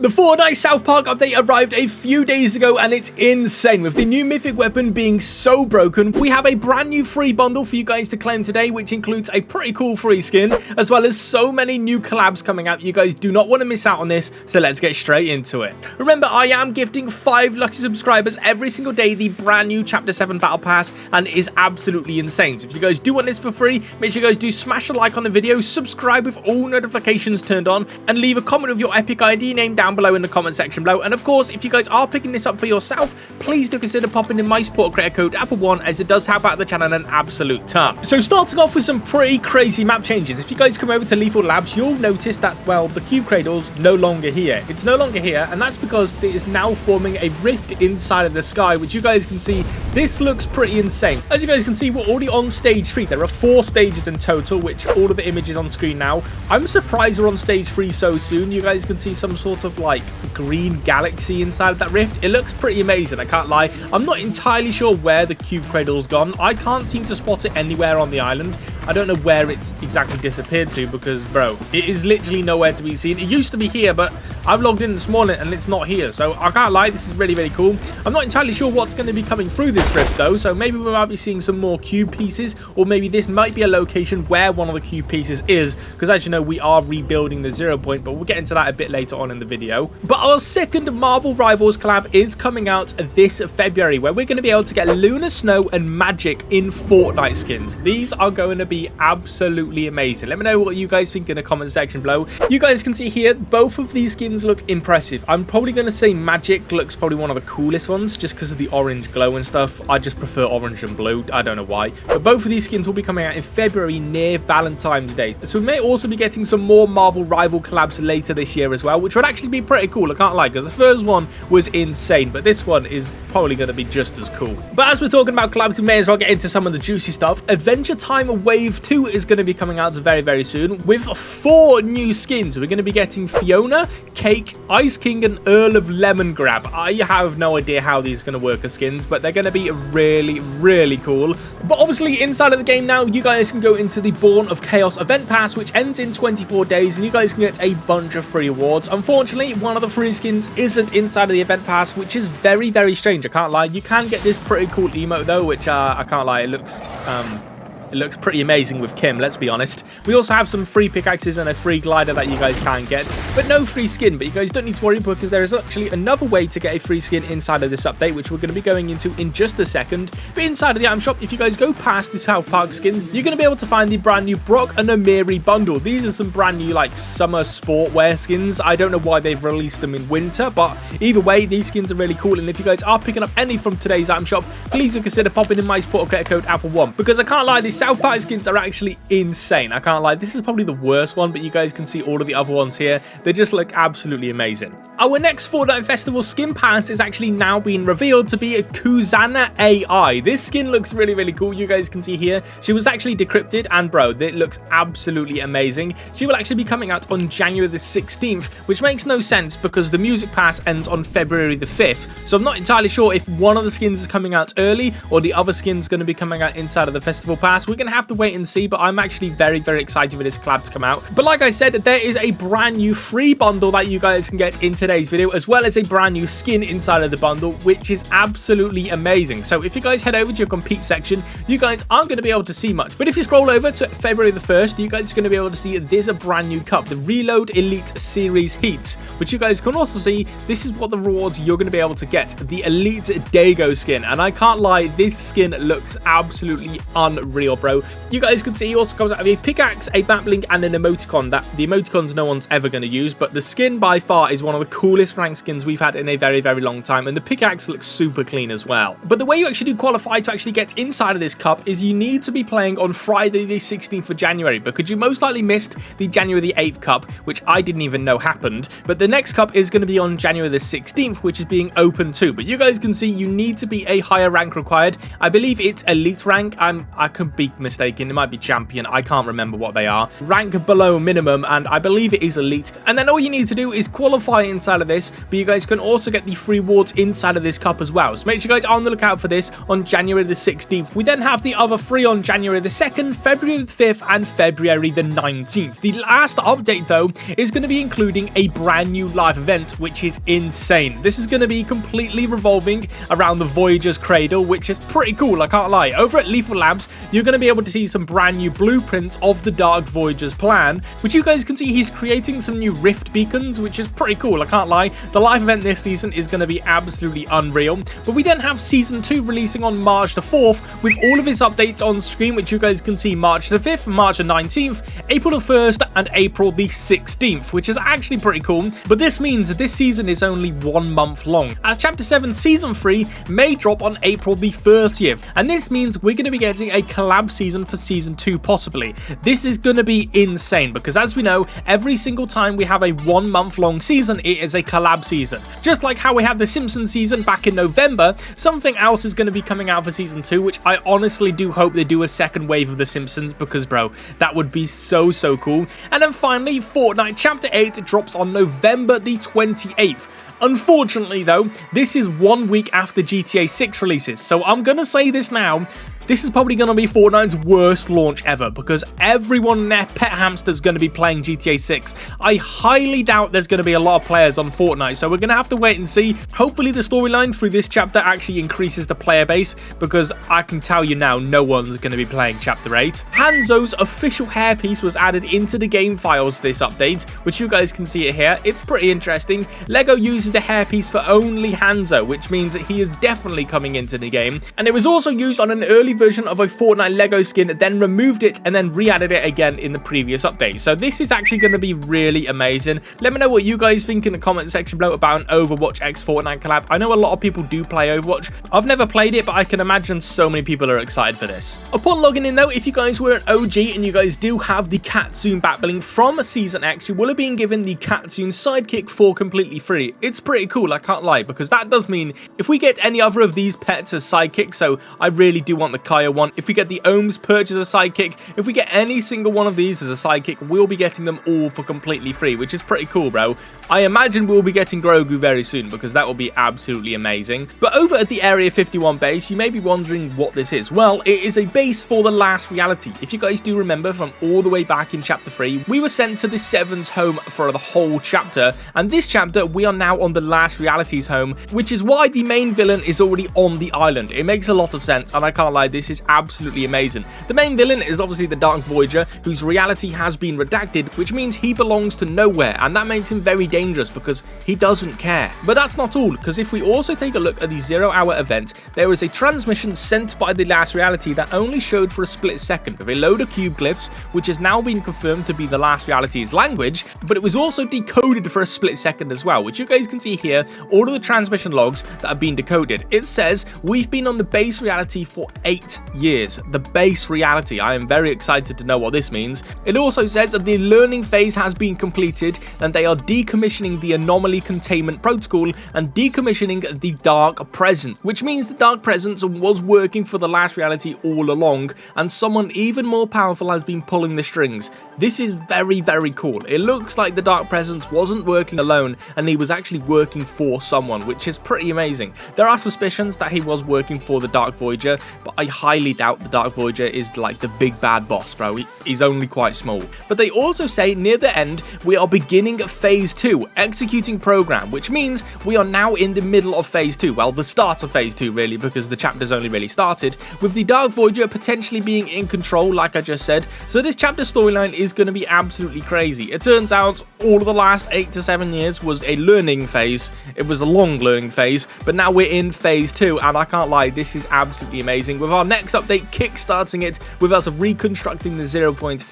The Fortnite South Park update arrived a few days ago and it's insane. With the new mythic weapon being so broken, we have a brand new free bundle for you guys to claim today, which includes a pretty cool free skin, as well as so many new collabs coming out. You guys do not want to miss out on this, so let's get straight into it. Remember, I am gifting 5 lucky subscribers every single day the brand new Chapter 7 Battle Pass, and it is absolutely insane. So if you guys do want this for free, make sure you guys do smash a like on the video, subscribe with all notifications turned on, and leave a comment with your epic ID name down below in the comment section below. And of course, if you guys are picking this up for yourself, please do consider popping in my support creator code xApplezz, as it does help out the channel an absolute ton. So starting off with some pretty crazy map changes. If you guys come over to Lethal Labs, you'll notice that, well, the cube cradle's no longer here. It's no longer here, and that's because it is now forming a rift inside of the sky, which you guys can see. This looks pretty insane. As you guys can see, we're already on stage 3. There are 4 stages in total, which all of the images on screen now. I'm surprised we're on stage 3 so soon. You guys can see some sort of like green galaxy inside of that rift. It looks pretty amazing, I can't lie. I'm not entirely sure where the cube cradle's gone. I can't seem to spot it anywhere on the island. I don't know where it's exactly disappeared to because, bro, it is literally nowhere to be seen. It used to be here, but I've logged in this morning and it's not here. So I can't lie, this is really, really cool. I'm not entirely sure what's going to be coming through this rift though. So maybe we might be seeing some more cube pieces, or maybe this might be a location where one of the cube pieces is. Because as you know, we are rebuilding the 0 point, but we'll get into that a bit later on in the video. But our second Marvel Rivals collab is coming out this February, where we're going to be able to get Lunar Snow and Magic in Fortnite skins. These are going to be absolutely amazing. Let me know what you guys think in the comment section below. You guys can see here, both of these skins look impressive. I'm probably going to say Magic looks probably one of the coolest ones, just because of the orange glow and stuff. I just prefer orange and blue. I don't know why. But both of these skins will be coming out in February near Valentine's Day. So we may also be getting some more Marvel Rival collabs later this year as well, which would actually be pretty cool. I can't lie, because the first one was insane, but this one is probably going to be just as cool. But as we're talking about collabs, we may as well get into some of the juicy stuff. Adventure Time Wave 2 is going to be coming out very, very soon with 4 new skins. We're going to be getting Fiona, Cake, Ice King, and Earl of Lemongrab. I have no idea how these are going to work as skins, but they're going to be really, really cool. But obviously, inside of the game now, you guys can go into the Born of Chaos event pass, which ends in 24 days, and you guys can get a bunch of free awards. Unfortunately, one of the free skins isn't inside of the event pass, which is very, very strange. I can't lie. You can get this pretty cool emote though, which I can't lie, it looks pretty amazing with Kim, let's be honest. We also have some free pickaxes and a free glider that you guys can get, but no free skin. But you guys don't need to worry, because there is actually another way to get a free skin inside of this update, which we're going to be going into in just a second. But inside of the item shop, if you guys go past the South Park skins, you're going to be able to find the brand new Brock and Amiri bundle. These are some brand new like summer sportwear skins. I don't know why they've released them in winter, but either way, these skins are really cool. And if you guys are picking up any from today's item shop, please do consider popping in my support creator code xApplezz, because I can't lie, these South Park skins are actually insane. I can't lie, this is probably the worst one, but you guys can see all of the other ones here. They just look absolutely amazing. Our next Fortnite Festival skin pass is actually now being revealed to be a Kuzana AI. This skin looks really, really cool. You guys can see here, she was actually decrypted, and bro, it looks absolutely amazing. She will actually be coming out on January the 16th, which makes no sense because the music pass ends on February the 5th. So I'm not entirely sure if one of the skins is coming out early or the other skin's going to be coming out inside of the festival pass. We're going to have to wait and see, but I'm actually very, very excited for this collab to come out. But like I said, there is a brand new free bundle that you guys can get in today's video, as well as a brand new skin inside of the bundle, which is absolutely amazing. So if you guys head over to your compete section, you guys aren't going to be able to see much, but if you scroll over to February the 1st, you guys are going to be able to see there's a brand new cup, the Reload Elite Series Heats, which you guys can also see. This is what the rewards you're going to be able to get, the Elite Dago skin, and I can't lie, this skin looks absolutely unreal, bro. You guys can see he also comes out of a pickaxe, a backbling, and an emoticon. That the emoticons no one's ever going to use, but the skin by far is one of the coolest ranked skins we've had in a very, very long time, and the pickaxe looks super clean as well. But the way you actually do qualify to actually get inside of this cup is you need to be playing on Friday the 16th of January, because you most likely missed the January the 8th cup, which I didn't even know happened. But the next cup is going to be on January the 16th, which is being open too. But you guys can see you need to be a higher rank required. I believe it's elite rank. I could be be mistaken. It might be champion. I can't remember what they are. Rank below minimum, and I believe it is elite. And then all you need to do is qualify inside of this, but you guys can also get the free rewards inside of this cup as well. So make sure you guys are on the lookout for this on January the 16th. We then have the other three on January the 2nd, February the 5th, and February the 19th. The last update, though, is going to be including a brand new live event, which is insane. This is going to be completely revolving around the Voyager's Cradle, which is pretty cool, I can't lie. Over at Lethal Labs, you're going to be able to see some brand new blueprints of the Dark Voyager's plan, which you guys can see he's creating some new rift beacons, which is pretty cool, I can't lie. The live event this season is going to be absolutely unreal. But we then have Season 2 releasing on March the 4th, with all of his updates on screen, which you guys can see March the 5th, March the 19th, April the 1st, and April the 16th, which is actually pretty cool. But this means that this season is only 1 month long, as Chapter 7 Season 3 may drop on April the 30th. And this means we're going to be getting a collab season for Season 2 possibly. This is going to be insane, because as we know, every single time we have a 1 month long season, it is a collab season. Just like how we had the Simpsons season back in November, something else is going to be coming out for Season 2, which I honestly do hope they do a second wave of the Simpsons, because bro, that would be so cool. And then finally, Fortnite Chapter 8 drops on November the 28th. Unfortunately though, this is 1 week after GTA 6 releases, so I'm gonna say this now. This is probably going to be Fortnite's worst launch ever, because everyone and their pet hamster is going to be playing GTA 6. I highly doubt there's going to be a lot of players on Fortnite, so we're going to have to wait and see. Hopefully the storyline through this chapter actually increases the player base, because I can tell you now, no one's going to be playing Chapter 8. Hanzo's official hairpiece was added into the game files this update, which you guys can see it here. It's pretty interesting. LEGO uses the hairpiece for only Hanzo, which means that he is definitely coming into the game. And it was also used on an early version of a Fortnite Lego skin, then removed it and then re-added it again in the previous update. So this is actually going to be really amazing. Let me know what you guys think in the comment section below about an Overwatch x Fortnite collab. I know a lot of people do play Overwatch. I've never played it, but I can imagine so many people are excited for this. Upon logging in though, if you guys were an OG and you guys do have the Catsoon backbling from Season X, you will have been given the Catsoon sidekick for completely free. It's pretty cool, I can't lie, because that does mean if we get any other of these pets as sidekicks, so I really do want the Kaya one, if we get the Ohms Perch as a sidekick, if we get any single one of these as a sidekick, we'll be getting them all for completely free, which is pretty cool, bro. I imagine we'll be getting Grogu very soon, because that will be absolutely amazing. But over at the Area 51 base, you may be wondering what this is. Well, it is a base for the last reality. If you guys do remember from all the way back in Chapter 3, we were sent to the Seven's home for the whole chapter, and this chapter we are now on the last reality's home, which is why the main villain is already on the island. It makes a lot of sense, and I can't lie, this is absolutely amazing. The main villain is obviously the Dark Voyager, whose reality has been redacted, which means he belongs to nowhere, and that makes him very dangerous because he doesn't care. But that's not all, because if we also take a look at the 0 hour event, there was a transmission sent by the last reality that only showed for a split second with a load of cube glyphs, which has now been confirmed to be the last reality's language, but it was also decoded for a split second as well, which you guys can see here, all of the transmission logs that have been decoded. It says, we've been on the base reality for 8 years. The base reality. I am very excited to know what this means. It also says that the learning phase has been completed and they are decommissioning the anomaly containment protocol and decommissioning the dark presence, which means the dark presence was working for the last reality all along, and someone even more powerful has been pulling the strings. This is very cool. It looks like the dark presence wasn't working alone and he was actually working for someone, which is pretty amazing. There are suspicions that he was working for the Dark Voyager, but I highly doubt the Dark Voyager is like the big bad boss, bro. He's only quite small. But they also say near the end, we are beginning phase 2, executing program, which means we are now in the middle of phase 2. Well, the start of phase 2 really, because the chapter's only really started, with the Dark Voyager potentially being in control, like I just said. So this chapter storyline is going to be absolutely crazy. It turns out all of the last 8 to 7 years was a learning phase. It was a long learning phase, but now we're in phase 2, and I can't lie, this is absolutely amazing. With our next update kickstarting it, with us reconstructing the 0 point